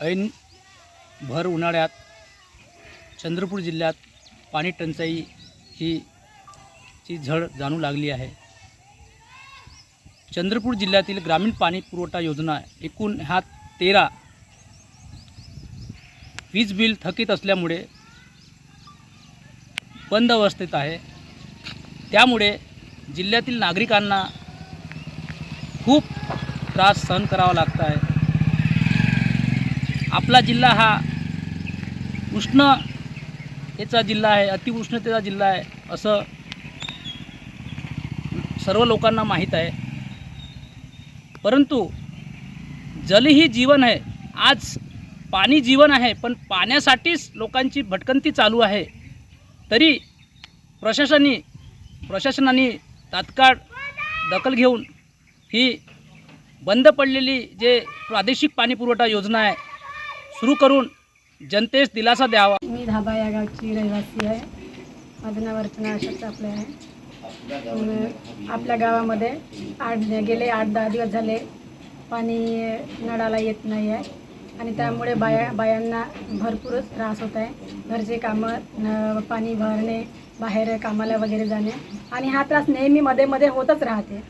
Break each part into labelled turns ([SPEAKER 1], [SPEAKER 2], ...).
[SPEAKER 1] ऐन भर उन्हाळ्यात चंद्रपूर जिल्ह्यात पाणी टंचाई ही ची झळ जाणू लागली आहे। चंद्रपूर जिल्ह्यातील ग्रामीण पाणी पुरवठा योजना एकूण ह्या 13 वीज बिल थकीत असल्यामुळे बंद अवस्थेत आहे। त्यामुळे जिल्ह्यातील नागरिकांना खूप त्रास सहन करावा लागत आहे। आपला जिल्हा हा उष्णतेचा जिल्हा आहे, अतिउष्णतेचा जिल्हा आहे असं सर्व लोकांना माहीत आहे। परंतु जल ही जीवन आहे। आज पाणी जीवन आहे, पण पाण्यासाठीच लोकांची भटकंती चालू आहे। तरी प्रशासनाने तात्काळ दखल घेऊन ही बंद पडलेली जे प्रादेशिक पाणी पुरवठा योजना आहे सुरू करून जनतेस दिलासा द्यावा।
[SPEAKER 2] मी धाबा या गावची रहिवासी आहे। माझं नाव अर्चना अशोक चापले आहे। आपल्या गावामध्ये गेले 8-10 दिवस झाले पाणी नळाला येत नाही आहे आणि त्यामुळे बायांना भरपूर त्रास होत आहे। घरचे कामं, पाणी भरणे, बाहेर कामाला वगैरे जाणे आणि हा त्रास नेहमी मध्ये होतच राहते।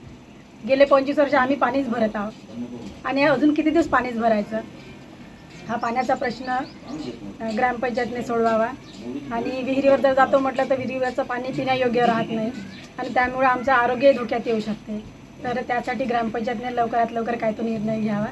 [SPEAKER 2] गेले 25 वर्ष आम्ही पाणीच भरत आहोत आणि अजून किती दिवस पाणीच भरायचं। हा पाण्याचा प्रश्न ग्रामपंचायतने सोडवावा आणि विहिरीवर जर जातो म्हटलं तर विहिरीवरचं पाणी पिण्यायोग्य राहत नाही आणि त्यामुळे आमचं आरोग्य धोक्यात येऊ शकते। तर त्यासाठी ग्रामपंचायतने लवकरात लवकर काय तो निर्णय घ्यावा।